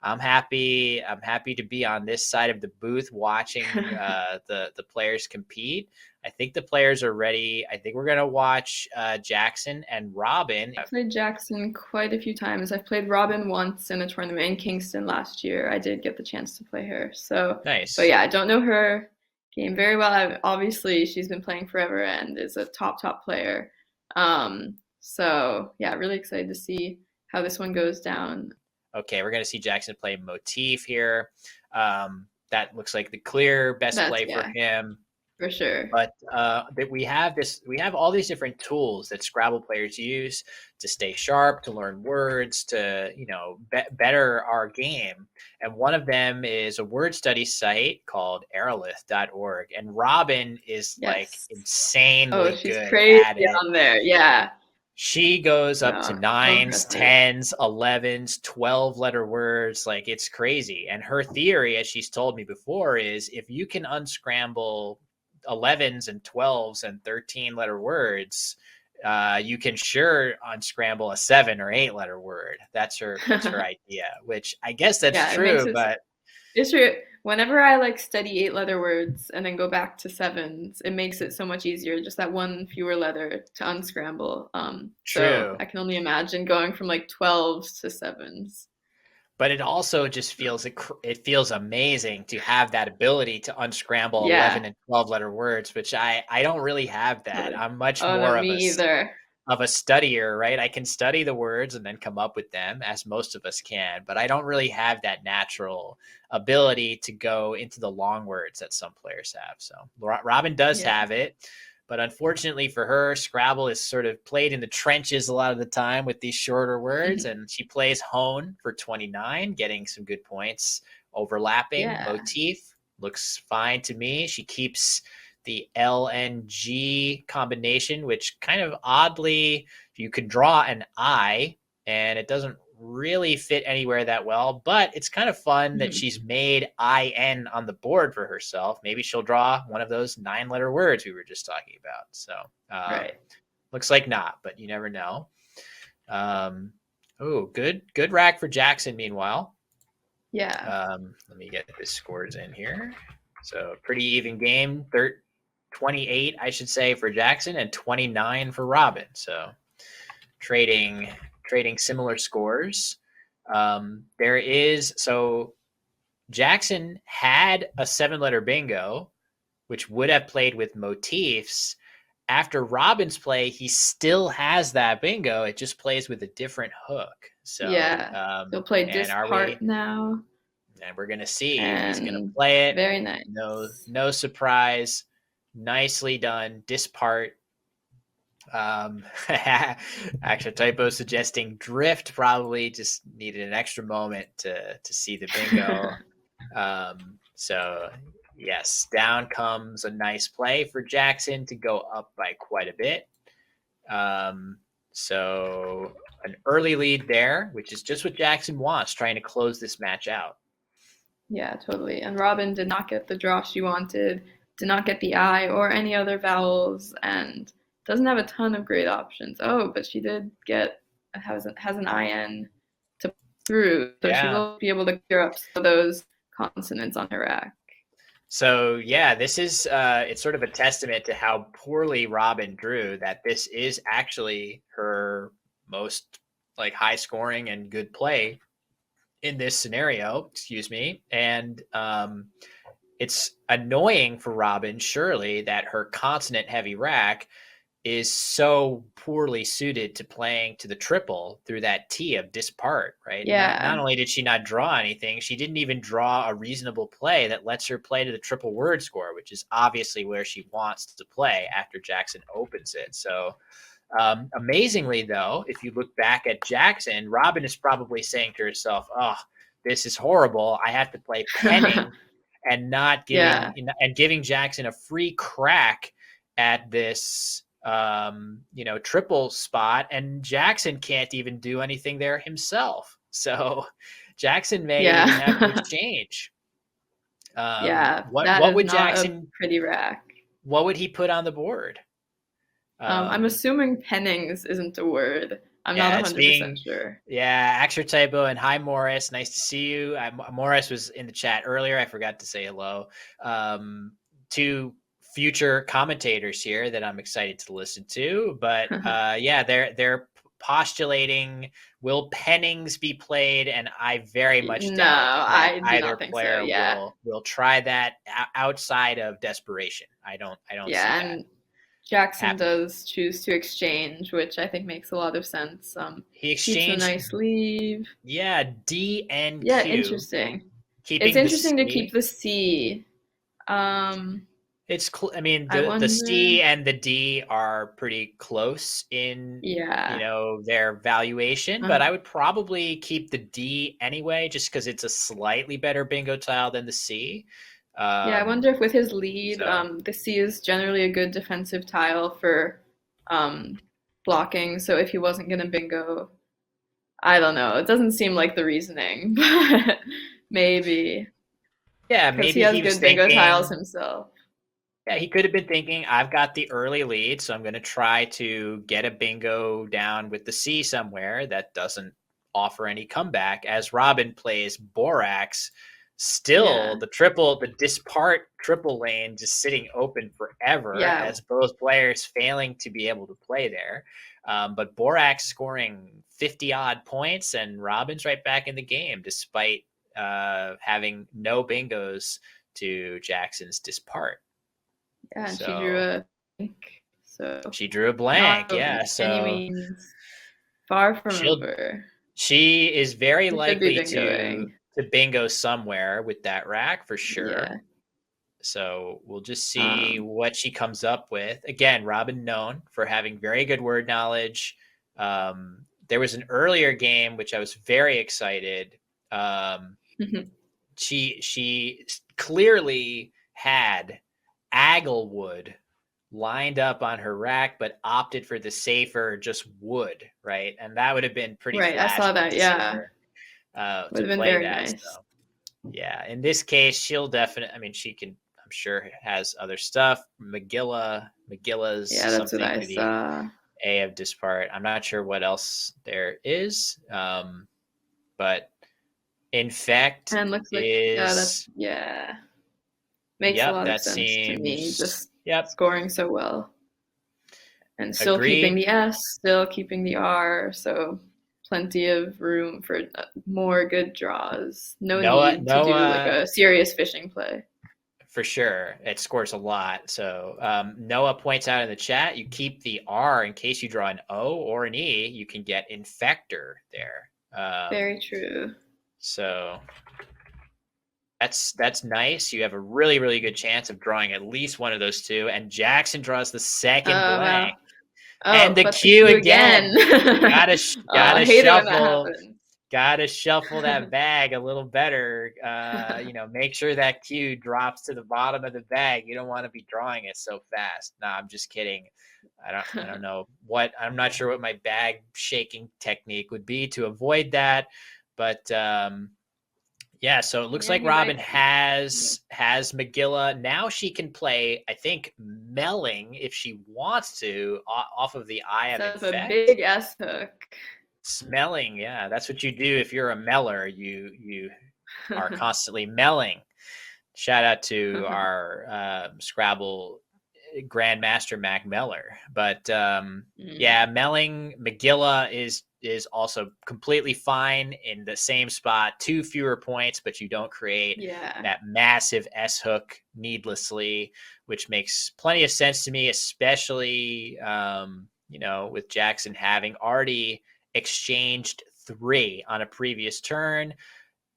I'm happy. I'm happy to be on this side of the booth watching the players compete. I think the players are ready. I think we're gonna watch Jackson and Robin. I played Jackson quite a few times. I've played Robin once in a tournament in Kingston last year. I did get the chance to play her. So, but Nice. yeah, I don't know her game very well. Obviously, she's been playing forever and is a top player. So yeah, really excited to see how this one goes down. Okay, we're gonna see Jackson play Motif here. That looks like the clear best That's play for yeah, him. for sure. But that we have all these different tools that Scrabble players use to stay sharp, to learn words, to better our game. And one of them is a word study site called aerolith.org. And Robin is like Yes. Oh, insanely she's good crazy at it. on there. Yeah. She goes up to No, so nines, impressive. tens, 11s, 12-letter words. Like, it's crazy. And her theory, as she's told me before, is if you can unscramble 11s and 12s and 13-letter words, you can sure unscramble a 7 or 8-letter word. That's her idea, which I guess that's Yeah, it makes true, it but it's true. Whenever I like study 8 letter words and then go back to sevens, it makes it so much easier. Just that one fewer letter to unscramble. So true. I can only imagine going from like 12s to sevens. But it also just it feels amazing to have that ability to unscramble Yeah, 11 and 12-letter words, which I don't really have that. totally. I'm much Oh no, more me either. of a studier, right? I can study the words and then come up with them, as most of us can, but I don't really have that natural ability to go into the long words that some players have. So Robin does Yeah. have it, but unfortunately for her, Scrabble is sort of played in the trenches a lot of the time with these shorter words, and she plays Hone for 29, getting some good points. Overlapping Yeah. Motif looks fine to me. She keeps the LNG combination, which kind of oddly, you could draw an I and it doesn't really fit anywhere that well, but it's kind of fun that Mhm. she's made IN on the board for herself. Maybe she'll draw one of those 9-letter words we were just talking about. So, Right. looks like not, but you never know. Um, oh, good rack for Jackson, meanwhile. Yeah. Let me get the scores in here. So pretty even game. 28, I should say, for Jackson and 29 for Robin. So trading similar scores. There is so Jackson had a 7-letter bingo, which would have played with motifs. After Robin's play, he still has that bingo. It just plays with a different hook. So, Yeah. They'll play and are we? Dispart now. And we're gonna see if he's gonna And play it. very No, nice. no surprise. Nicely done. Dispart. Actual typo suggesting drift. Probably just needed an extra moment to see the bingo. So yes, down comes a nice play for Jackson to go up by quite a bit. So an early lead there, which is just what Jackson wants, trying to close this match out. Yeah, totally. And Robin did not get the draw she wanted, did not get the I or any other vowels, and doesn't have a ton of great options. Oh, but she did get has an IN to through, so she Yeah. will be able to clear up some of those consonants on her rack. So yeah, this is it's sort of a testament to how poorly Robin drew that this is actually her most like high scoring and good play in this scenario, excuse me. And it's annoying for Robin, surely, that her consonant heavy rack is so poorly suited to playing to the triple through that T of dispart, right? Not Yeah, only did she not draw anything, she didn't even draw a reasonable play that lets her play to the triple word score, which is obviously where she wants to play after Jackson opens it. So, amazingly, though, if you look back at Jackson, Robin is probably saying to herself, "Oh, this is horrible. I have to play penning and not yeah, giving Jackson a free crack at this triple spot, and Jackson can't even do anything there himself. So Jackson may even have to yeah, exchange. yeah. What That what is would not a Jackson pretty rack. what would he put on the board? I'm Um, assuming pennings isn't a word. I'm not Yeah, it's 100% being sure. yeah, Axer Typo and hi Morris, nice to see you. Morris was in the chat earlier. I forgot to say hello. Two future commentators here that I'm excited to listen to. But yeah, they're postulating will Pennings be played, and I very much No, doubt that I do either not think so. player Yeah. will try that outside of desperation. I don't see Yeah, that and Jackson happening. does choose to exchange, which I think makes a lot of sense. He Keeps a exchanged, nice leave. yeah, D and Yeah, Q, interesting. It's keeping the interesting to keep C. the C. Um, I mean, I the wonder. C and the D are pretty close in, Yeah. their valuation, but I Uh-huh. would probably keep the D anyway, just because it's a slightly better bingo tile than the C. Yeah, I Um, wonder if with his lead, so the C is generally a good defensive tile for um, blocking. So if he wasn't gonna bingo, I don't know. It doesn't seem like the reasoning, but maybe yeah, because he maybe has he was good bingo tiles thinking, himself. yeah, he could have been thinking, I've got the early lead, so I'm going to try to get a bingo down with the C somewhere that doesn't offer any comeback. As Robin plays Borax, still Yeah, the dispart triple lane just sitting open forever yeah, as both players failing to be able to play there. But Borax scoring 50 odd points and Robin's right back in the game despite having no bingos to Jackson's dispart. yeah. And she drew So a blank, so she drew a blank. not Yeah. any So means far from she'll over. she is very She should be likely bingoing. to bingo somewhere with that rack for sure. Yeah. So we'll just see Um, what she comes up with. Again, Robin known for having very good word knowledge. There was an earlier game which I was very excited. Um, she clearly had Agglewood lined up on her rack, but opted for the safer just wood, right? And that would have been pretty right. I saw flashy that. to see Yeah. her Would to have been play very that. nice. So yeah, in this case, she'll definitely. I mean, she can. I'm sure has other stuff. Magilla's Yeah, that's what something I to the saw. A of dispart. I'm not sure what else there is, but infect And looks like, yeah, that's, is. yeah, makes a Yep, lot of that sense to me. seems. Just Yep, scoring so well and still keeping agreed. the S, still keeping the R. So plenty of room for more good draws. No Noah, need to do like Noah, a serious fishing play. for sure. It scores a lot. So Noah points out in the chat, you keep the R in case you draw an O or an E, you can get Infector there. Very true. So that's nice. You have a really good chance of drawing at least one of those two. And Jackson draws the second blank Wow. and Oh, the but the Q Q again. again. Gotta I gotta hate it when that shuffle. happens. Gotta shuffle that bag a little better. Make sure that cue drops to the bottom of the bag. You don't want to be drawing it so fast. No, I'm just kidding. I don't know what I'm not sure what my bag shaking technique would be to avoid that. But yeah, so it looks Yeah, like he Robin might. has Magilla. Now she can play, I think, Melling if she wants to, off of the Eye of Set up a Infect. big S hook. Smelling, yeah, that's what you do if you're a meller. You are constantly melling. Shout out to our Scrabble Grandmaster Mac Meller. But Mm. yeah, melling Magilla is also completely fine in the same spot. Two fewer points, but you don't create Yeah. that massive S hook needlessly, which makes plenty of sense to me, especially with Jackson having already exchanged 3 on a previous turn.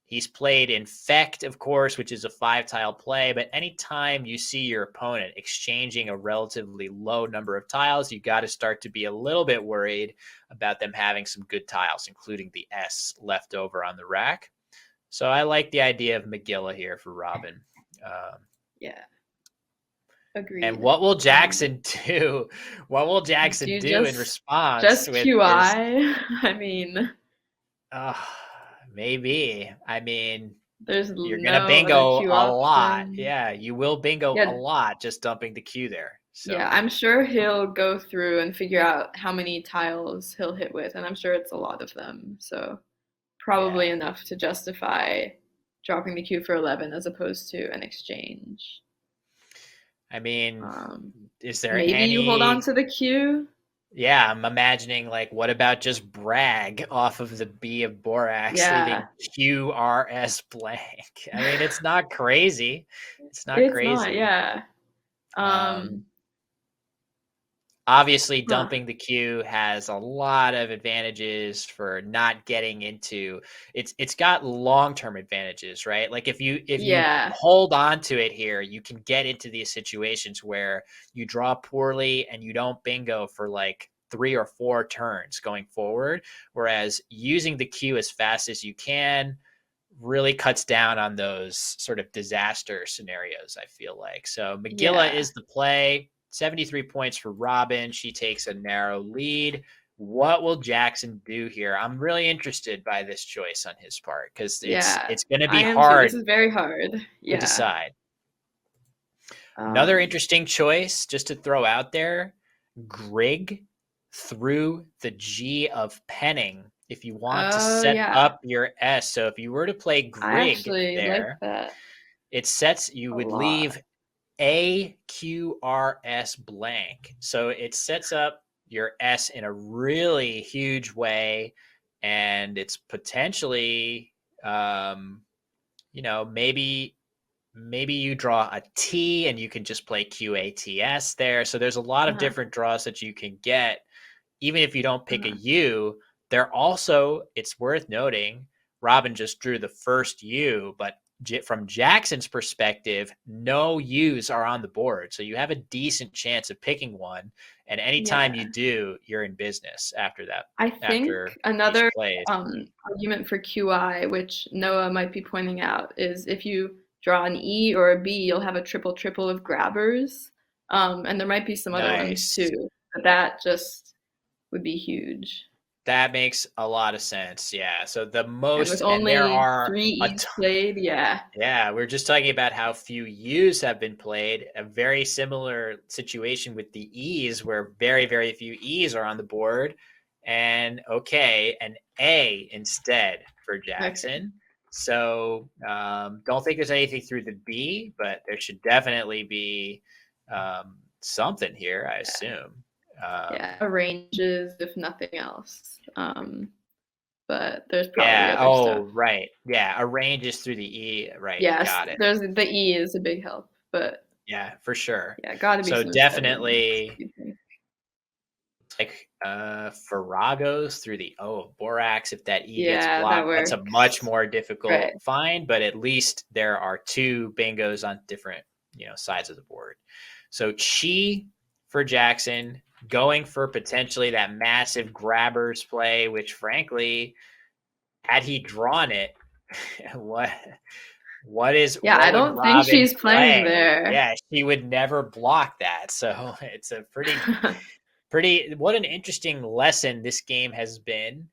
He's played Infect, of course, which is a 5-tile play, but anytime you see your opponent exchanging a relatively low number of tiles, you got to start to be a little bit worried about them having some good tiles, including the S left over on the rack. So I like the idea of Magilla here for Robin. Um, Yeah. and Agreed. what will Um, Jackson do? What will do Jackson you do in response just with his QI? I mean, Uh, maybe. I mean, there's you're gonna no other bingo Q a lot. option. Yeah, you will bingo a Yeah, lot just dumping the Q there. Yeah, So I'm sure he'll go through and figure out how many tiles he'll hit with, and I'm sure it's a lot of them. So probably yeah, enough to justify dropping the Q for 11 as opposed to an exchange. I mean, Um, is there Maybe you hold on any? to the Q. Yeah, I'm imagining like, what about just brag off of the B of borax, Yeah. leaving QRS blank? I mean, it's not crazy. It's not It's not, crazy. yeah. Um, Um, Obviously, huh. dumping the queue has a lot of advantages for not getting into it's got long-term advantages, right? Like if you Yeah. hold on to it here, you can get into these situations where you draw poorly and you don't bingo for like 3 or 4 turns going forward, whereas using the queue as fast as you can really cuts down on those sort of disaster scenarios, I feel like. So McGilla Yeah. is the play. 73 points for Robin. She takes a narrow lead. What will Jackson do here? I'm really interested by this choice on his part because it's Yeah. it's going to I be am too. This hard is very hard. to Yeah. decide. Another Um, interesting choice, just to throw out there, Grig through the G of penning. If you want to oh set yeah. up your S, so if you were to play I Grig actually like there, that it sets you a would lot. leave AQRS blank. So it sets up your S in a really huge way, and it's potentially, maybe you draw a T and you can just play QATS there. So there's a lot of Uh-huh. different draws that you can get even if you don't pick a Uh-huh. U. They're also, it's worth noting, Robin just drew the first U, but from Jackson's perspective, no U's are on the board. So you have a decent chance of picking one. And anytime you Yeah. do, you're in business after that, I after think he's another played. argument for QI, which Noah might be pointing out, is if you draw an E or a B, you'll have a triple triple of grabbers. And there might be some other ones too, Nice. but that just would be huge. That makes a lot of sense. Yeah. So the And with most, and there only are three a E's played, yeah. Yeah, we're just talking about how few U's have been played. A very similar situation with the E's, where very, very few E's are on the board. And okay, an A instead for Okay. Jackson. So don't think there's anything through the B, but there should definitely be something here, I Yeah. assume. Um, Yeah. Arranges, if nothing else. But there's probably yeah. other Oh, stuff. right. Yeah. Arranges through the E. Right. Yes, Got it. there's the E is a big help, but Yeah, for sure. yeah, gotta be So smooth sailing. definitely like Faragos through the O of Borax. If that E gets Yeah, that blocked, that's a much works. more Right. difficult find, but at least there are two bingos on different, sides of the board. So Chi for Jackson, going for potentially that massive grabbers play, which frankly, had he drawn it, what Yeah, I what would don't think Robin she's playing play? there. Yeah, she would never block that. So it's a pretty what an interesting lesson this game has been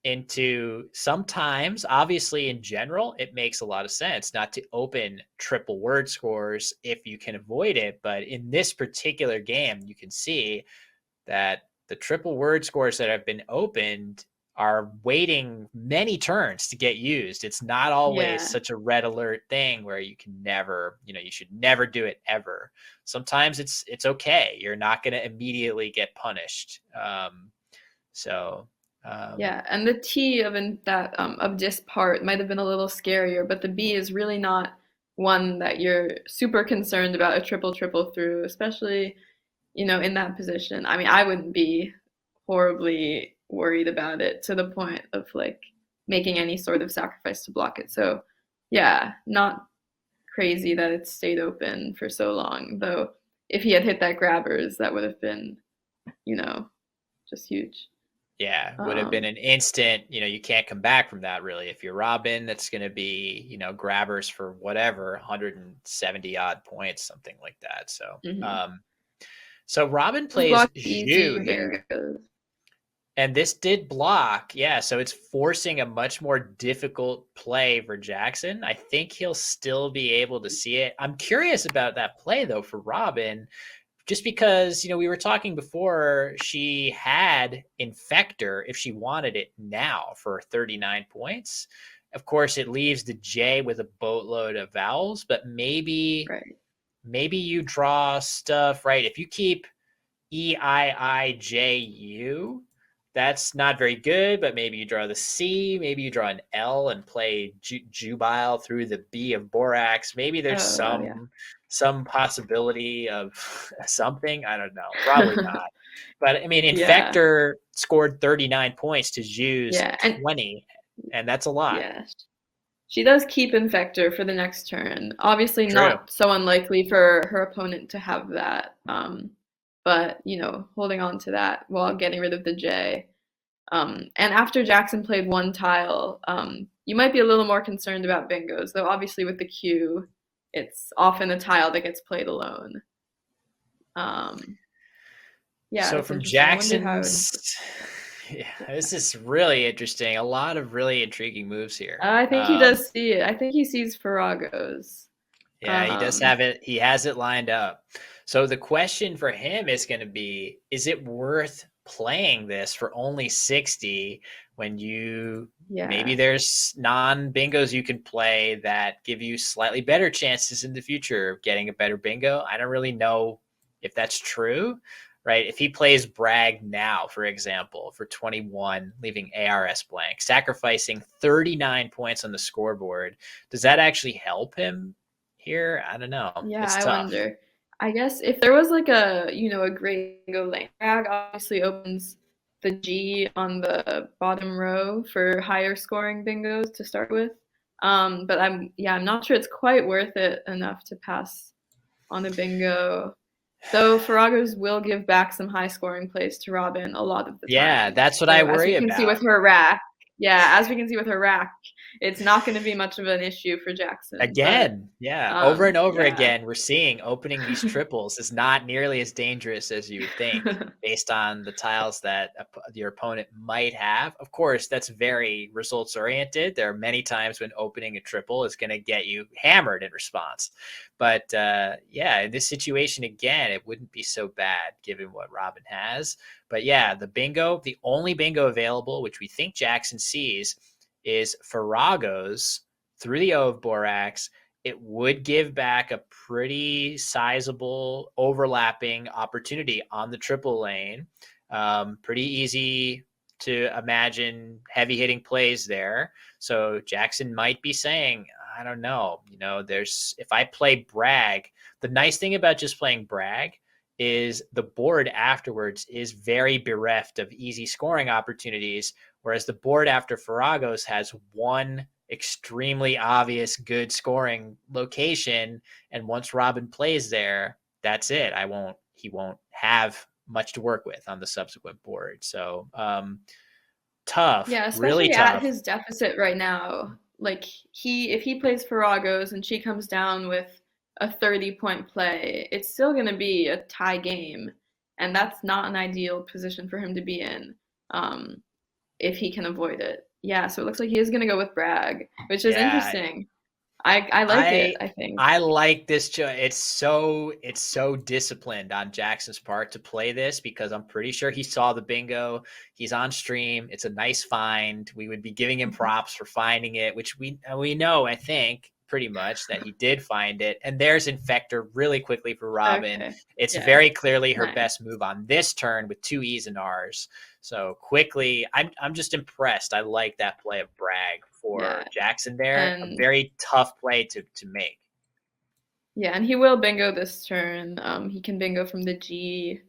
into. Sometimes, obviously, in general, it makes a lot of sense not to open triple word scores if you can avoid it, but in this particular game you can see that the triple word scores that have been opened are waiting many turns to get used. It's not always Yeah. such a red alert thing where you can never, you should never do it ever. Sometimes it's okay. You're not going to immediately get punished. So Yeah, and the T of that of this part might have been a little scarier, but the B is really not one that you're super concerned about a triple triple through, especially, in that position. I mean, I wouldn't be horribly worried about it to the point of like making any sort of sacrifice to block it. So, yeah, not crazy that it stayed open for so long, though if he had hit that grabbers, that would have been, you know, just huge. yeah, would have been Um, an instant, you can't come back from that really. If you're Robin, that's going to be, grabbers for whatever, 170 odd points, something like that. So, mhm. Robin Those plays blocks Zhu easy here. bingos. And this did block. Yeah, so it's forcing a much more difficult play for Jackson. I think he'll still be able to see it. I'm curious about that play though for Robin. just because, we were talking before, she had Infector if she wanted it now for 39 points. Of course, it leaves the J with a boatload of vowels, but Right. maybe you draw stuff, right? If you keep EIIJU, that's not very good, but maybe you draw the C, maybe you draw an L and play Jubile through the B of Borax. Maybe there's Oh, wow, yeah. some possibility of something. I don't know. Probably not. But I mean, Yeah. Infector scored 39 points to Ju's Yeah. And 20, and that's a lot. yeah. She does keep Infector for the next turn. Obviously, True. not so unlikely for her opponent to have that. But, holding on to that while getting rid of the J. And after Jackson played one tile, you might be a little more concerned about bingos, though obviously with the Q, it's often a tile that gets played alone. Um, yeah, So that's from interesting. I wonder how. Yeah, this is really interesting. A lot of really intriguing moves here. I think he does see it. I think he sees Faragos. Yeah, he does Um, have it. He has it lined up. So the question for him is going to be, is it worth playing this for only 60 when maybe yeah. there's non-bingos you can play that give you slightly better chances in the future of getting a better bingo? I don't really know if that's true, right? If he plays Bragg now, for example, for 21, leaving ARS blank, sacrificing 39 points on the scoreboard, does that actually help him here? I don't know. Yeah, It's I tough. wonder. I guess if there was like a great bingo lane, drag obviously opens the G on the bottom row for higher scoring bingos to start with. But I'm not sure it's quite worth it enough to pass on a bingo. Though Faragos will give back some high scoring plays to Robin a lot of the Yeah, time. that's what I So as worry we can see about. with her rack, yeah, as we can see with her rack, it's not going to be much of an issue for Jackson. But Again, yeah, over and over yeah. again, we're seeing opening these triples is not nearly as dangerous as you would think based on the tiles that your opponent might have. Of course, that's very results oriented. There are many times when opening a triple is going to get you hammered in response. But yeah, in this situation, again, it wouldn't be so bad given what Robin has. But yeah, the only bingo available, which we think Jackson sees, is Farrago's through the O of Borax. It would give back a pretty sizable overlapping opportunity on the triple lane. Pretty easy to imagine heavy hitting plays there. So Jackson might be saying, I don't know, if I play Bragg, the nice thing about just playing Bragg is the board afterwards is very bereft of easy scoring opportunities, whereas the board after Faragos has one extremely obvious good scoring location, and once Robin plays there, that's it. He won't have much to work with on the subsequent board. So tough, Yeah, really especially at tough. his deficit right now. Like if he plays Faragos and she comes down with a 30-point play, it's still going to be a tie game, and that's not an ideal position for him to be in. Um, if he can avoid it. Yeah, so it looks like he is going to go with Bragg, which is Yeah, interesting. I like it, I I think. I like this. It's so disciplined on Jackson's part to play this because I'm pretty sure he saw the bingo. He's on stream. It's a nice find. We would be giving him props for finding it, which we know. I think pretty much that he did find it. And there's Infector really quickly for Robin. Okay. It's Yeah. very clearly her Nice. best move on this turn with two E's and R's. So quickly, I'm just impressed. I like that play of Bragg for Yeah. Jackson there. A And very tough play to make. yeah, and he will bingo this turn. He can bingo from the G,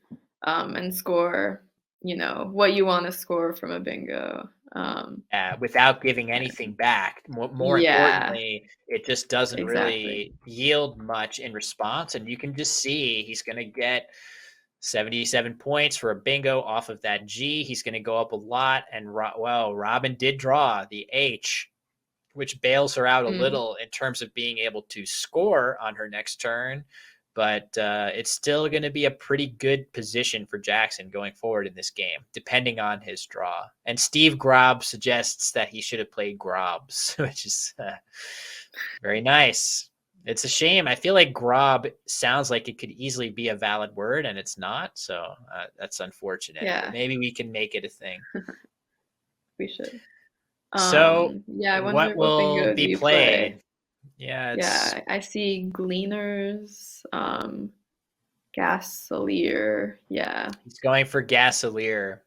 and score, what you want to score from a bingo. Without giving anything And back. More yeah, importantly, it just doesn't exactly. really yield much in response. And you can just see he's going to get 77 points for a bingo off of that G. He's going to go up a lot. And, Robin did draw the H, which bails her out a Mm. little in terms of being able to score on her next turn. But it's still going to be a pretty good position for Jackson going forward in this game, depending on his draw. And Steve Grob suggests that he should have played Grobs, which is very nice. It's a shame. I feel like grob sounds like it could easily be a valid word, and it's not. So that's unfortunate. But Yeah, maybe we can make it a thing. we should. So, Yeah, I what wonder what will bingo do be you play? played? Yeah, it's Yeah, I see Gleaners, Gasolier. Yeah, he's going for Gasolier.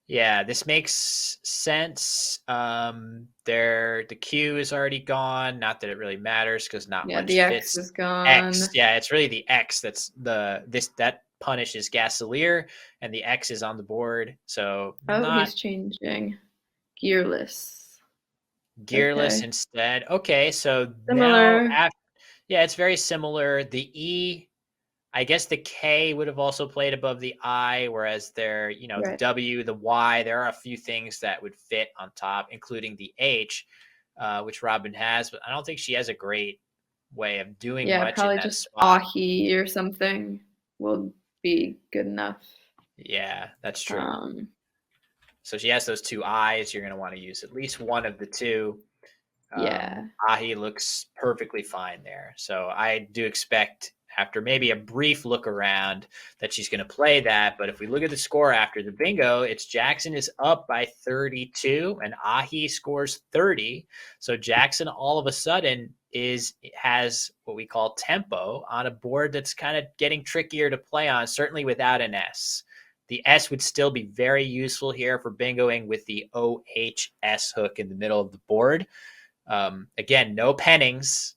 Yeah, this makes sense. The Q is already gone. Not that it really matters because not yeah, the much X fits is X. gone. Yeah, it's really the X that's that punishes Gasolier, and the X is on the board. So Oh, not he's changing. Gearless. gearless Okay. instead. Okay, so now Similar. after, yeah, it's very similar. The E, I guess the K would have also played above the I, whereas there, the Right. W, the Y, there are a few things that would fit on top, including the H, which Robin has, but I don't think she has a great way of doing Yeah, much in probably that just spot. ahi or something will be good enough. Yeah, that's true. Um, So she has those two I's. You're going to want to use at least one of the two. yeah. Ahi looks perfectly fine there. So I do expect, after maybe a brief look around, that she's going to play that. But if we look at the score after the bingo, it's Jackson is up by 32 and Ahi scores 30. So Jackson all of a sudden has what we call tempo on a board that's kind of getting trickier to play on, certainly without an S. The S would still be very useful here for bingoing with the OHS hook in the middle of the board. Again, no pennings.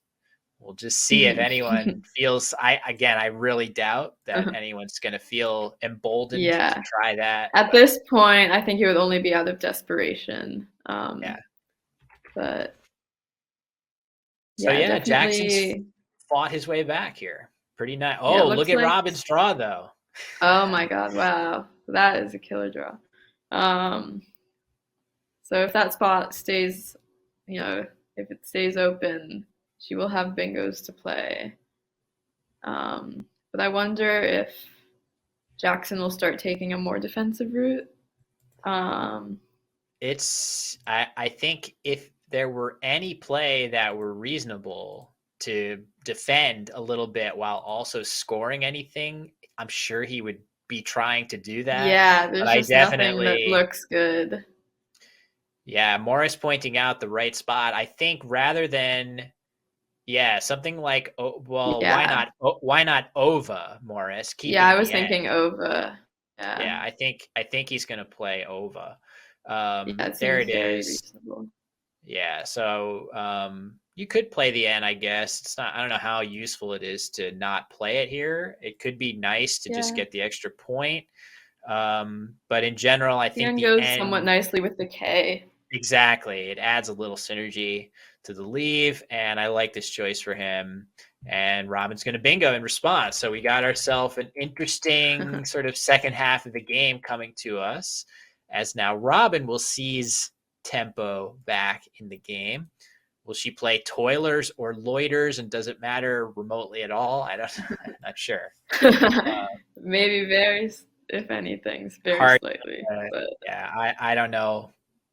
We'll just see if anyone feels. I really doubt that anyone's going to feel emboldened to Yeah. try that. At But this point, I think it would only be out of desperation. yeah, But so yeah, yeah, Jackson's definitely. fought his way back here. Pretty nice. Yeah, it Oh, look looks at like. Robin's draw though. Oh my God! Wow, that is a killer draw. Um, so if that spot stays, you know, if it stays open, she will have bingos to play. But I wonder if Jackson will start taking a more defensive route. Um, I think if there were any play that were reasonable to defend a little bit while also scoring anything, I'm sure he would be trying to do that. yeah, But there's I just nothing that definitely, looks good. yeah, Morris pointing out the right spot. I think rather than, yeah, something like, well, Yeah, why not Ova, Morris, yeah, keeping I was the edge. thinking Ova. Yeah, Yeah, I think he's going to play Ova. yeah, it There seems it very is. reasonable. Yeah, so you could play the N, I guess. It's not. I don't know how useful it is to not play it here. It could be nice to just Yeah, get the extra point. But in general, I the think N the goes somewhat N, nicely with the K. exactly. It adds a little synergy to the leave, and I like this choice for him. And Robin's going to bingo in response. So we got ourselves an interesting sort of second half of the game coming to us, as now Robin will seize tempo back in the game. Will she play toilers or loiters, and does it matter remotely at all? I'm not sure. Maybe varies, if anything, very Hard. slightly. But Yeah, I don't know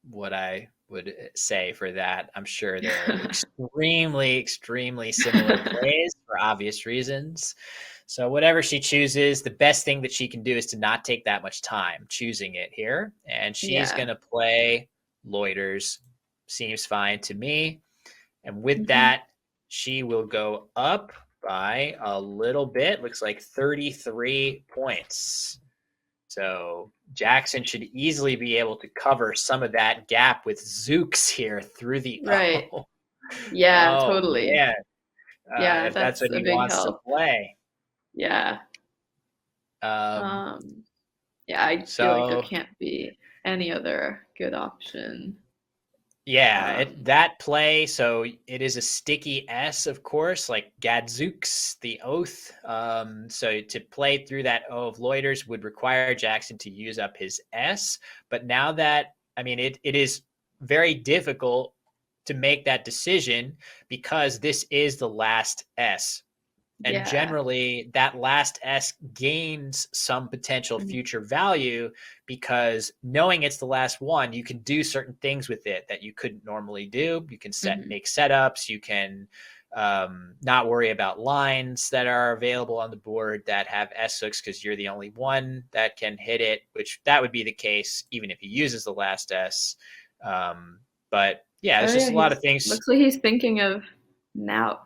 what I would say for that. I'm sure they're extremely similar plays for obvious reasons. So whatever she chooses, the best thing that she can do is to not take that much time choosing it here. And she's yeah. gonna play loiters. Seems fine to me. And with Hmm. that, she will go up by a little bit. Looks like 33 points. So Jackson should easily be able to cover some of that gap with Zooks here through the Right. O. Yeah, Oh totally. man, Yeah, if that's that's what a he big wants to help. play. Yeah. Um, Um, yeah, I feel like there so can't be any other good option. yeah, Um, that play. So it is a sticky S, of course, like Gadzooks, the oath. So to play through that O of loiters would require Jackson to use up his S. But now that, I mean, it is very difficult to make that decision because this is the last S And Yeah. generally, that last S gains some potential Mhm. future value because knowing it's the last one, you can do certain things with it that you couldn't normally do. You can Mhm. make setups. You can not worry about lines that are available on the board that have S hooks because you're the only one that can hit it, which that would be the case even if he uses the last S. But yeah, Oh it's yeah, just a lot he's of things. looks like he's thinking of Nout,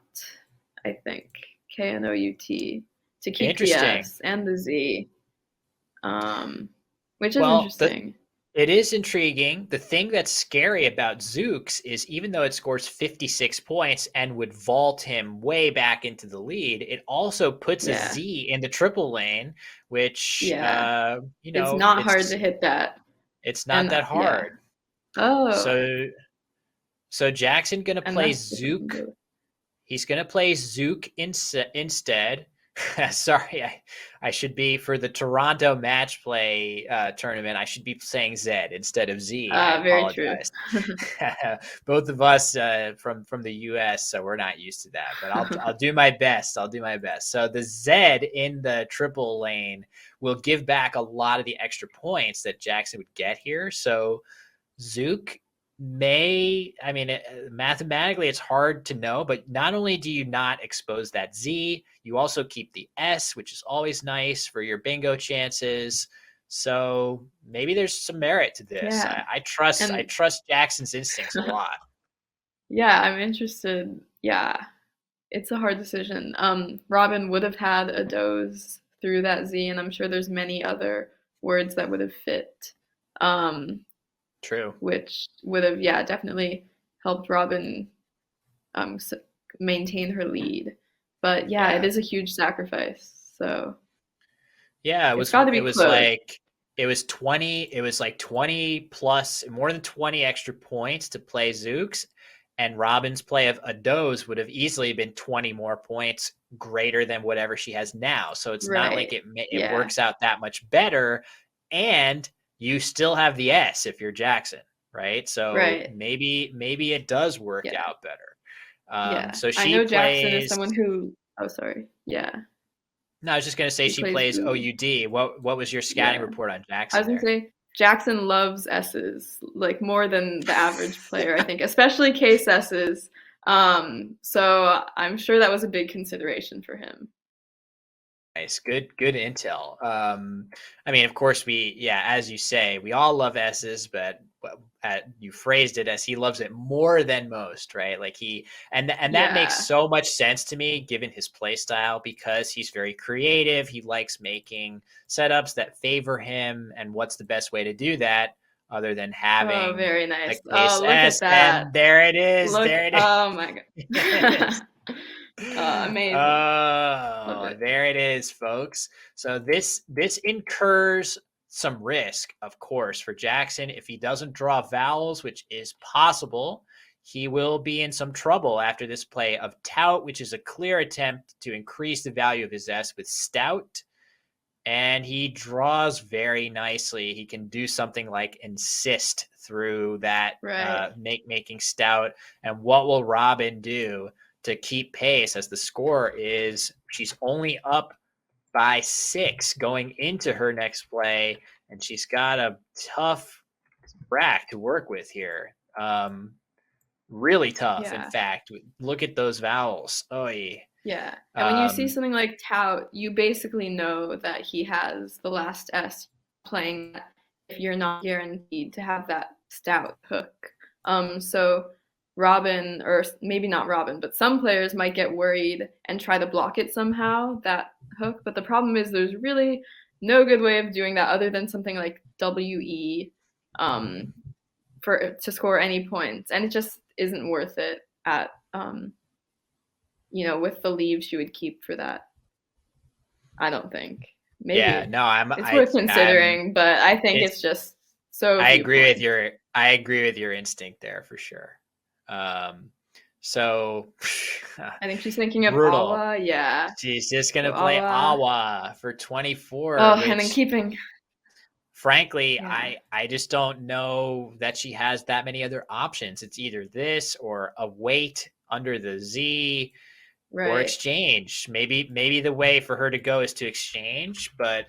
I think. Knout to keep the Interesting. S and the Z. Um, which is Well, interesting. it is intriguing. The thing that's scary about Zooks is even though it scores 56 points and would vault him way back into the lead, it also puts a Yeah. Z in the triple lane, which Yeah. It's not hard to hit that. it's not And that yeah. hard. Oh, So Jackson gonna and play that's different. Zook. He's going to play Zook instead. Sorry, I should be for the Toronto match play tournament. I should be saying Z instead of Z. I Very true. apologize. Both of us from the U.S., so we're not used to that. But I'll do my best. I'll do my best. So the Z in the triple lane will give back a lot of the extra points that Jackson would get here. So Zook I mean, mathematically it's hard to know, but not only do you not expose that Z, you also keep the S, which is always nice for your bingo chances. So maybe there's some merit to this. Yeah. I And trust Jackson's instincts a lot. yeah, I'm interested. Yeah, it's a hard decision. Robin would have had a doze through that Z, and I'm sure there's many other words that would have fit, um, True. which would have, yeah, definitely helped Robin maintain her lead. But yeah, it Yeah. is a huge sacrifice, so Yeah, it's got to it be was close. like it was like 20 plus more than 20 extra points to play Zooks, and Robin's play of a doze would have easily been 20 more points greater than whatever she has now. So it's not like Right. it Yeah. works out that much better, and you still have the S if you're Jackson, right? So Right. maybe it does work Yeah. out better. Yeah. So I she know Jackson is plays. someone who. Oh, sorry. Yeah. No, I was just gonna say He she plays plays ooh. OUD. What was your scouting Yeah. report on I Jackson was gonna there? say Jackson loves S's like more than the average player, I think, especially case S's. So I'm sure that was a big consideration for him. Nice, good intel. I mean, of course, yeah, as you say, we all love S's, but you phrased it as he loves it more than most, right? Like and that makes Yeah. so much sense to me given his play style because he's very creative. He likes making setups that favor him, and what's the best way to do that other than Oh, having very the nice. case Oh, look at S? that. And there it is, Look. there it Oh my is. god. Amazing. Love Oh, it. there it is, folks. So this incurs some risk, of course, for Jackson. If he doesn't draw vowels, which is possible, he will be in some trouble after this play of Tout, which is a clear attempt to increase the value of his S with Stout. And he draws very nicely. He can do something like insist through that Right. making Stout. And what will Robin do to keep pace as the score is she's only up by 6 going into her next play, and she's got a tough rack to work with here. Really tough, in Yeah. fact. Look at those vowels. Oy. Yeah. And when you see Um, something like Tout, you basically know that he has the last S playing if you're not guaranteed to have that stout hook. So Robin, or maybe not Robin, but some players might get worried and try to block it somehow, that hook. But the problem is there's really no good way of doing that other than something like WE um, for to score any points. And it just isn't worth it at with the leaves you would keep for that. I don't think. yeah, Maybe no, it's worth I'm considering, but I think it's it's just so few points. I agree with your instinct there for sure. Um, so I think she's thinking of brutal. Awa. Yeah. She's just So gonna play Awa. Awa for 24, Oh, and then which keeping. frankly, Yeah. I just don't know that she has that many other options. It's either this or a wait under the Z. or Right. exchange. Maybe the way for her to go is to exchange, but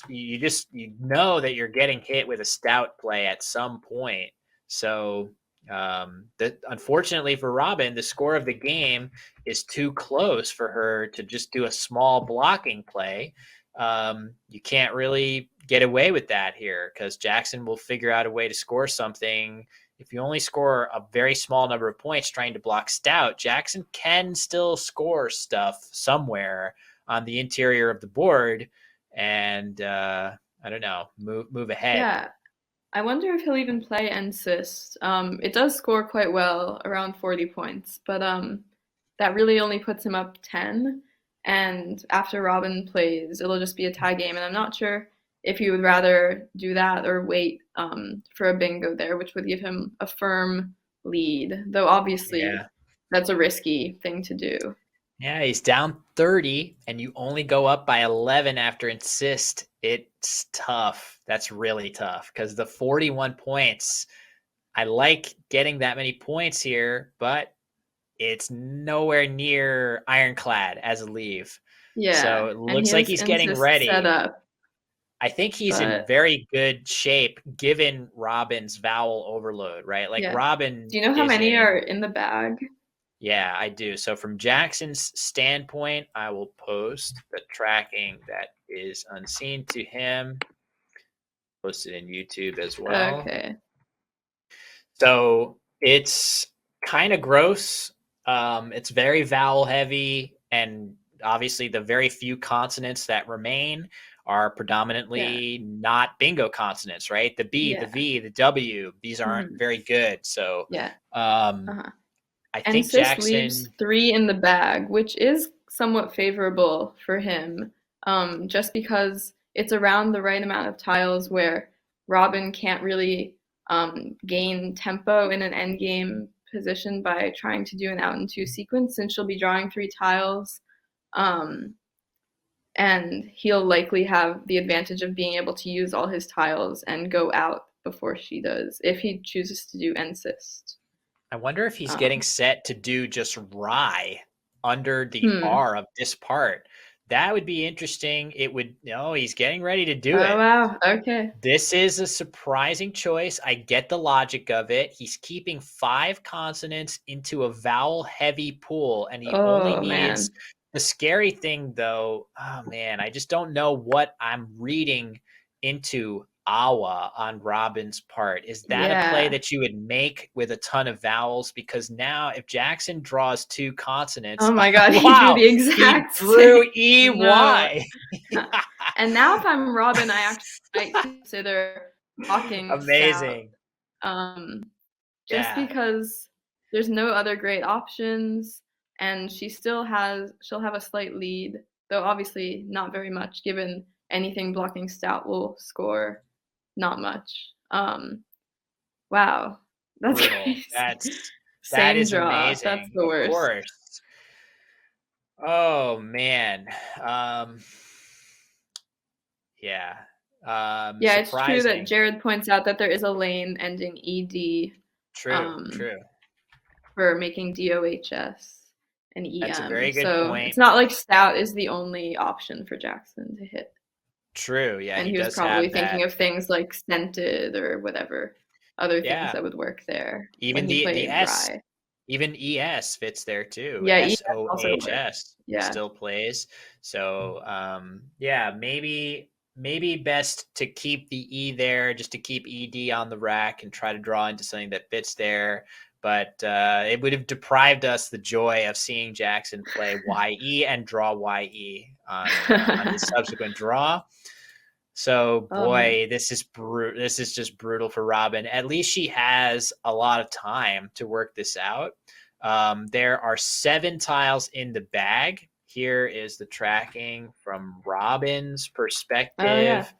you know that you're getting hit with a stout play at some point. So that unfortunately for Robin, the score of the game is too close for her to just do a small blocking play. You can't really get away with that here because Jackson will figure out a way to score something. If you only score a very small number of points trying to block stout, Jackson can still score stuff somewhere on the interior of the board and I don't know, move ahead. Yeah. I wonder if he'll even play Insist. It does score quite well, around 40 points, but that really only puts him up 10. And after Robin plays, it'll just be a tie game. And I'm not sure if he would rather do that or wait for a bingo there, which would give him a firm lead. Though obviously, Yeah. that's a risky thing to do. Yeah, he's down 30 and you only go up by 11 after insist. It's tough. That's really tough because the 41 points, I like getting that many points here, but it's nowhere near ironclad as a leave. So Yeah, it and he looks like has he's getting Insist set ready. up, I think he's in but very good shape given Robin's vowel overload, right? Like yeah. Do Robin you know how is many are in, in the bag? yeah, I do. So from Jackson's standpoint, I will post the tracking that is unseen to him, posted in YouTube as well. Okay. So it's kind of gross. It's very vowel heavy, and obviously the very few consonants that remain are Yeah. predominantly not bingo consonants, right? The B, the Yeah. V, the W, these aren't Mhm. very good. So Yeah. um, Uh-huh. I And think Sis leaves Jackson, 3 in the bag, which is somewhat favorable for him, just because it's around the right amount of tiles where Robin can't really gain tempo in an endgame position by trying to do an out and two sequence, since she'll be drawing 3 tiles. Um, and he'll likely have the advantage of being able to use all his tiles and go out before she does, if he chooses to do Insist. I wonder if he's getting Um, set to do just rye under the hmm. R of this part. That would be interesting. It would, no, he's getting ready to do Oh it. wow. Okay. This is a surprising choice. I get the logic of it. He's keeping 5 consonants into a vowel heavy pool, and he only Oh needs man. the scary thing, though. Oh man, I just don't know what I'm reading into awa on Robin's part. Is that a play Yeah. that you would make with a ton of vowels? Because now, if Jackson draws 2 consonants, Oh my God. He drew wow, the he exact drew same. No. EY. And now if I'm Robin, I actually might consider blocking Stout. Amazing. Um, just Yeah, because there's no other great options, and she'll have a slight lead, though obviously not very much, given anything blocking Stout will score not much. Wow, that's brutal. crazy. That Same is draw. That's amazing. the Of worst. course. Oh man. Um yeah. Yeah, it's true that Surprising. Jared points out that there is a lane ending ed True, um, true. for making DOHS and That's a EM. very good So point. it's not like Stout is the only option for Jackson to hit. True. Yeah, And he he was does probably have that. thinking of things like Scented or whatever other things Yeah. that would work there when Even he the played S, Rye. even ES fits there too. Yeah, ES also works. SOHS Yeah. still plays. So yeah, maybe best to keep the E there, just to keep ED on the rack and try to draw into something that fits there. But it would have deprived us the joy of seeing Jackson play YE and draw YE on his subsequent draw. So Oh man. boy, this is just brutal for Robin. At least she has a lot of time to work this out. There are 7 tiles in the bag. Here is the tracking from Robin's Oh yeah. perspective,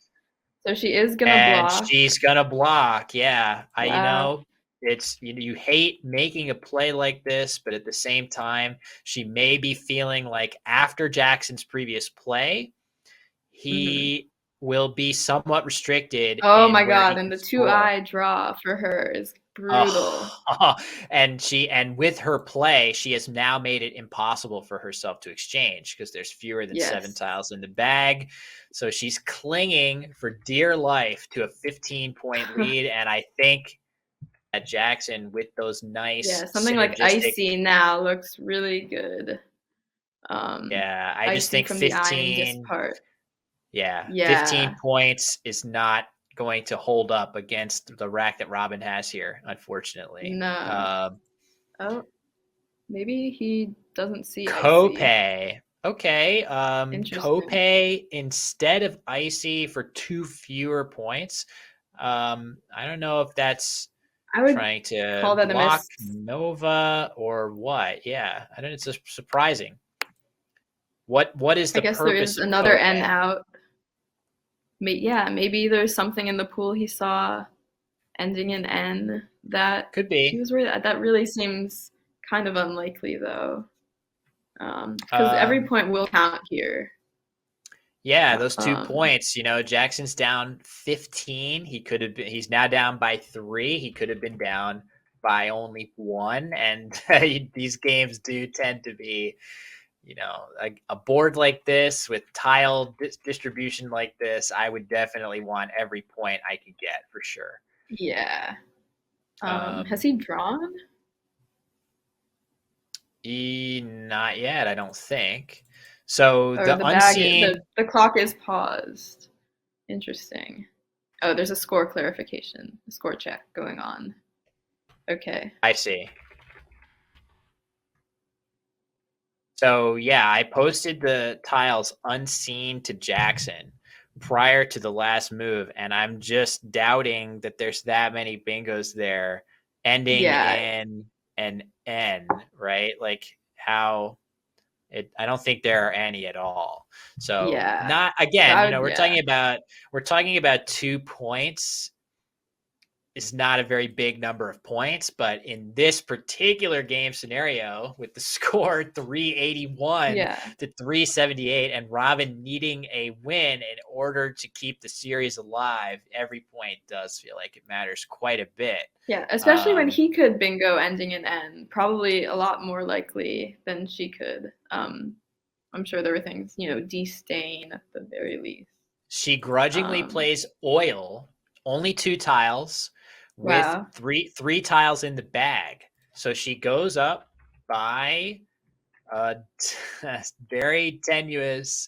So she is gonna and block. she's gonna block. Yeah, Wow. it's you hate making a play like this, but at the same time, she may be feeling like after Jackson's previous play, Hmm. he will be somewhat restricted Oh in my where he God. can And the two score. eye draw for her is brutal. Oh, and with her play, she has now made it impossible for herself to exchange because there's fewer than 7 Yes. tiles in the bag. So she's clinging for dear life to a 15-point lead, and I think that Jackson, with those Yeah, nice something like synergistic, Icy now looks really good. yeah, I just Icy think from the eye and fifteen, dispart. yeah, 15 Yeah. points is not going to hold up against the rack that Robin has here, unfortunately. No. Oh, maybe he doesn't see Icy. Copay. Okay. Interesting. Copay instead of Icy for 2 fewer points. I don't know if that's I would trying to call that a block miss. Nova or what. Yeah, I don't. It's just surprising. What is I the guess there purpose is of another N Copay? out. Yeah, maybe there's something in the pool he saw ending in N that Could he be. was worried. That really seems kind of unlikely, though, because every Um, point will count here. yeah, those 2 Um, points. Jackson's down 15. He could have been. He's now down by 3. He could have been down by only 1. And these games do tend to be, a board like this with tile distribution like this. I would definitely want every point I could get for sure. yeah. Has Um, he drawn? Not yet, I don't think. So Or the the bag, unseen, the clock is paused. Interesting. Oh, there's a score clarification, a score check going on. Okay. I see. So yeah, I posted the tiles unseen to Jackson prior to the last move, and I'm just doubting that there's that many bingos there ending Yeah, in an N, right? Like how I don't think there are any at all. So yeah. not So again, I would, yeah, we're talking about 2 points is not a very big number of points, but in this particular game scenario, with the score 381 yeah, to 378, and Robin needing a win in order to keep the series alive, every point does feel like it matters quite a bit. yeah. Especially when Um, he could bingo ending in N, probably a lot more likely than she could. I'm sure there were things, disdain at the very least. she grudgingly Um, plays oil, only 2 tiles, with wow. three tiles in the bag. So she goes up by a very tenuous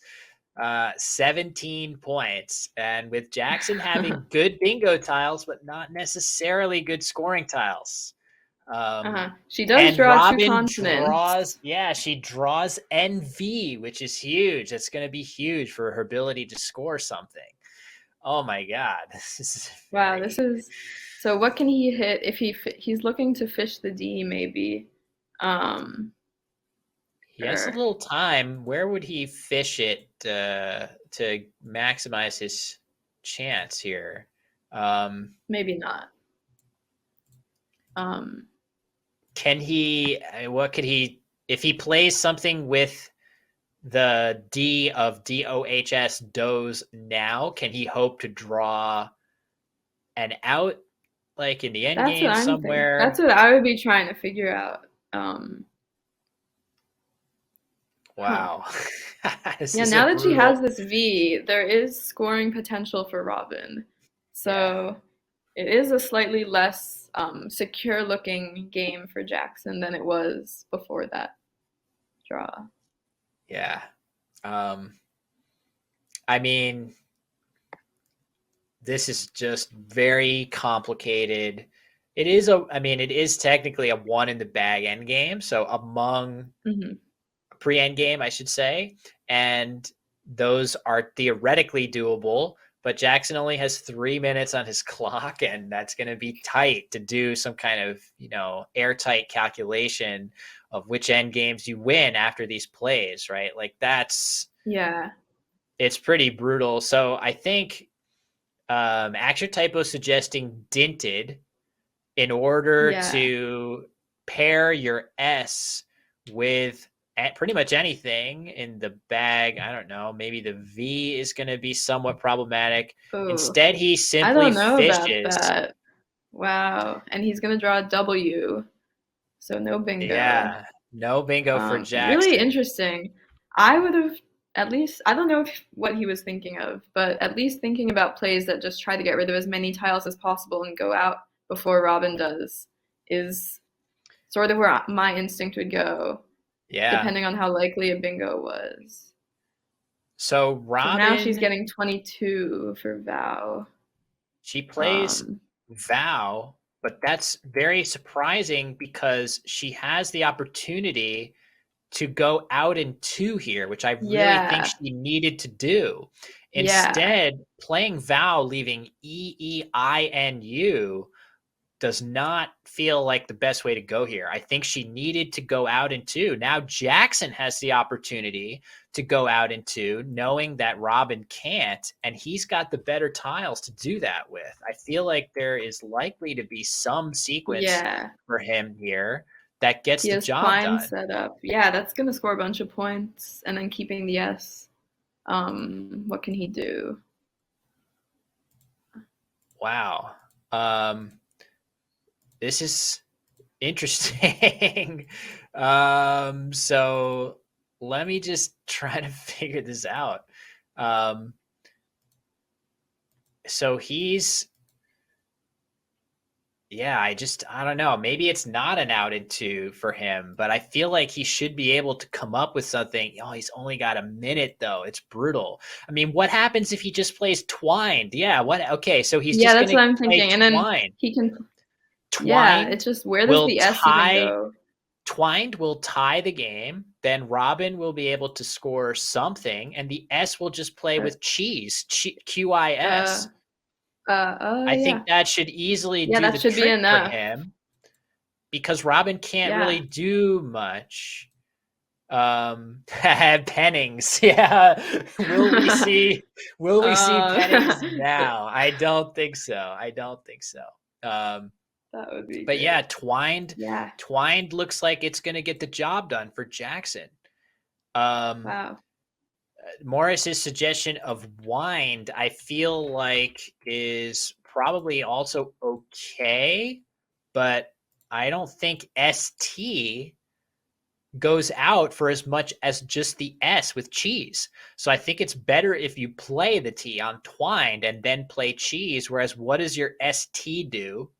17 points. And with Jackson having good bingo tiles, but not necessarily good scoring tiles. Uh-huh. Um, She does and draw two Robin consonants. she draws NV, which is huge. That's going to be huge for her ability to score something. Oh my God. This is Wow, this very, is so what can he hit if he's looking to fish the D maybe. Um, he has a or little time. Where would he fish it to maximize his chance here? Um, maybe not. Um, Can he? What could he? If he plays something with the D of DOHS does now, can he hope to draw an out like in the end that's what game I'm thinking. That's somewhere? what I would be trying to figure out. Um, huh. Wow, this Yeah, is a now that she has brutal. this V, there is scoring potential for Robin. Yeah, So it is a slightly less secure looking game for Jackson than it was before that draw. yeah. Um, I mean, this is just very complicated. It is technically a one in the bag end game. So among Hmm. pre-end game, I should say, and those are theoretically doable. But Jackson only has 3 minutes on his clock, and that's going to be tight to do some kind of airtight calculation of which end games you win after these plays, right? Like Yeah, it's pretty brutal. So I think Action Typo suggesting Dinted in order yeah. to pair your S with pretty much anything in the bag. I don't know. Maybe the V is going to be somewhat problematic. Oh, Instead, he I simply don't know about fishes. that. Wow. And he's gonna draw a W, so no bingo. Yeah, no bingo for Really Jackson. interesting. I would have at least, I don't know what he was thinking of, but at least thinking about plays that just try to get rid of as many tiles as possible and go out before Robin does is sort of where my instinct would go, Yeah. depending on how likely a bingo was. So Because now she's Robin, getting 22 for Vow. she plays Um, Vow, but that's very surprising because she has the opportunity to go out in two here, which I really think yeah, she needed to do. yeah, Instead, playing Vow, leaving EEINU does not feel like the best way to go here. I think she needed to go out in two. Now Jackson has the opportunity to go out in two, knowing that Robin can't, and he's got the better tiles to do that with. I feel like there is likely to be some sequence yeah. for him here that gets He the has job Twine done. set up. Yeah, that's gonna score a bunch of points, and then keeping the S. What can he do? Wow. Um, this is interesting. So let me just try to figure this out. Um, so he's, yeah, I don't know. Maybe it's not an outed two for him, but I feel like he should be able to come up with something. Oh, he's only got a minute though. It's brutal. I mean, what happens if he just plays twined? Yeah, what? Okay, so he's Yeah, just that's going what to I'm play thinking. And then twined. he can, yeah, Twined it's just where does will the S even tie go? Twined will tie the game. Then Robin will be able to score something, and the S will just play Uh, with cheese, QIS. I yeah. think that should easily Yeah, do the that should be trick for enough. him because Robin can't really Yeah. do much. Pennings, yeah. Will we see? Will we see Pennings now? I don't think so. I don't think so. Um, That would be but yeah, great. Twined, Yeah. Twined looks like it's going to get the job done for Jackson. Um, Wow. Morris's suggestion of wind, I feel like is probably also okay, but I don't think ST goes out for as much as just the S with cheese. So I think it's better if you play the T on twined and then play cheese. Whereas what does your ST do?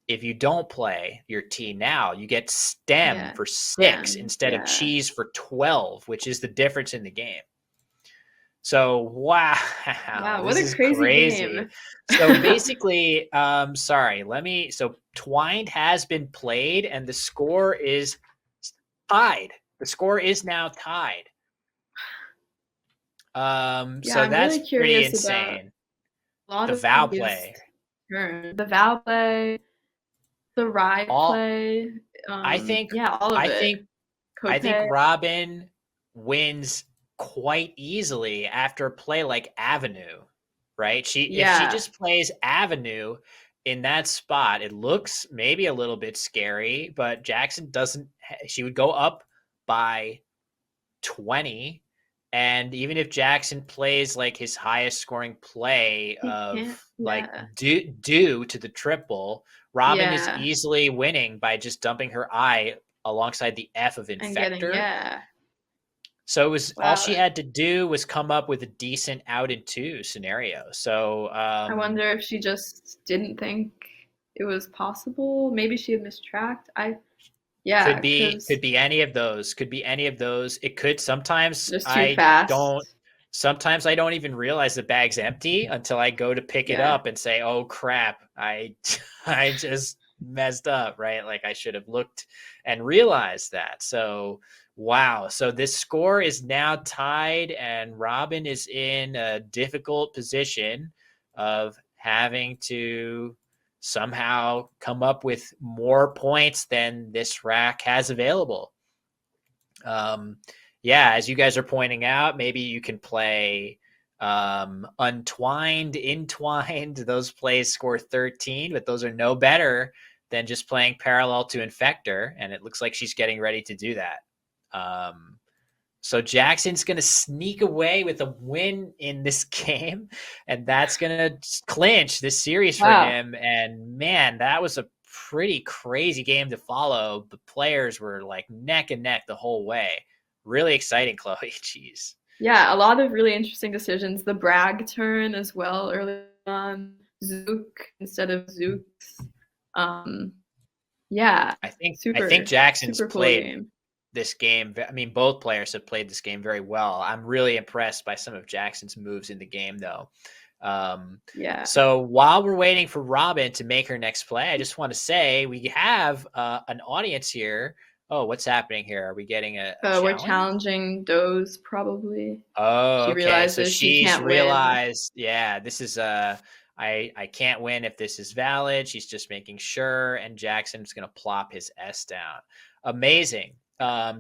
If you don't play your T now, you get stem Yeah. for 6 Stem. instead of Yeah. cheese for 12, which is the difference in the game. So wow, Wow, what this a is crazy crazy. game. So basically, sorry, so Twined has been played and the score is tied. The score is now tied. Yeah, So I'm that's really pretty curious about insane. a lot The of vow these play. turns. The Vow play, the Rye All play, I think yeah, all of I it. think I think Cope. Robin wins quite easily after a play like Avenue, right? She if she Yeah, just plays Avenue in that spot, it looks maybe a little bit scary, but Jackson doesn't she would go up by 20, and even if Jackson plays like his highest scoring play he of can't. like Yeah, due to the triple, Robin is yeah, easily winning by just dumping her eye alongside the F of and getting Infector. yeah. So it was all Wow. she had to do was come up with a decent out in two scenario. So I wonder if she just didn't think it was possible. Maybe she had mistracked. could Yeah, be because could be any of those. Could be any of those. It could just too fast. sometimes I don't even realize the bag's empty until I go to pick it Yeah. up and say, "Oh crap, I I just messed up," right? Like I should have looked and realized that. So, wow. So this score is now tied and Robin is in a difficult position of having to somehow come up with more points than this rack has available. Um, yeah, as you guys are pointing out, maybe you can play untwined, entwined. Those plays score 13, but those are no better than just playing parallel to Infector. And it looks like she's getting ready to do that. Um, So Jackson's going to sneak away with a win in this game, and that's going to clinch this series for Wow. him. And man, that was a pretty crazy game to follow. The players were like neck and neck the whole way. Really exciting, Chloe. Jeez. Yeah, a lot of really interesting decisions. The brag turn as well early on. Zook instead of Zooks. Um, yeah, I think super, Jackson's super cool played game. this game. I mean, both players have played this game very well. I'm really impressed by some of Jackson's moves in the game, though. Um, Yeah. so while we're waiting for Robin to make her next play, I just want to say we have an audience here. Oh, what's happening here? Are we getting a We're challenge? challenging Doze probably. Oh, She okay. So realizes she she's can't win. realized, yeah, this is I can't win if this is valid. She's just making sure, and Jackson's gonna plop his S down. Amazing.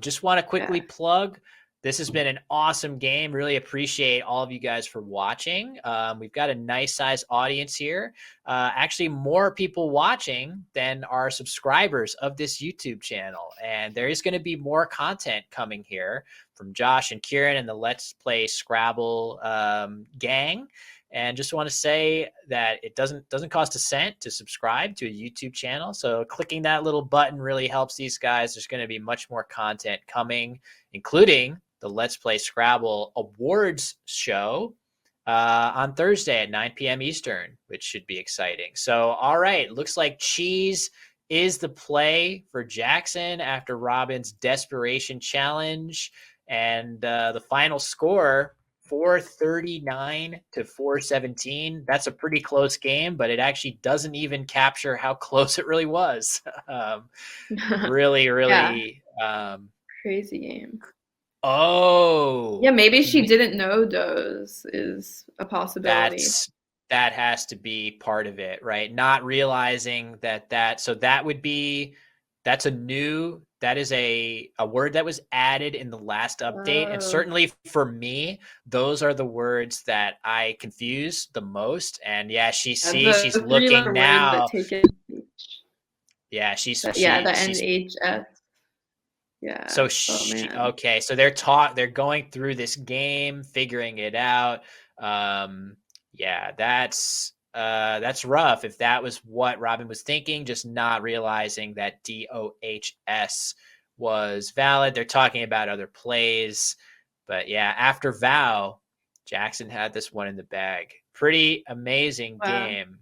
Just want to quickly Yeah. plug. This has been an awesome game. Really appreciate all of you guys for watching. We've got a nice size audience here. Actually, more people watching than our subscribers of this YouTube channel. And there is going to be more content coming here from Josh and Kieran and the Let's Play Scrabble gang. And just want to say that it doesn't cost a cent to subscribe to a YouTube channel. So clicking that little button really helps these guys. There's going to be much more content coming, including the Let's Play Scrabble Awards show on Thursday at 9 p.m. Eastern, which should be exciting. So, all right, looks like cheese is the play for Jackson after Robin's desperation challenge. And the final score 439 to 417. That's a pretty close game, but it actually doesn't even capture how close it really was. Really, Yeah, really. crazy game. Yeah, Oh, maybe she didn't know Doze is a possibility. that's that has to be part of it, right? Not realizing that so that would be that is a word that was added in the last update, and Oh, certainly for me those are the words that I confuse the most. And yeah, she's the looking three-letter word that now. take it. Yeah, she's Yeah, she the she's NHS. Yeah. so Oh she man. okay, so they're going through this game, figuring it out. Yeah, that's rough if that was what Robin was thinking, just not realizing that DOHS was valid. They're talking about other plays. But yeah, after Vow, Jackson had this one in the bag. Pretty amazing Wow. game.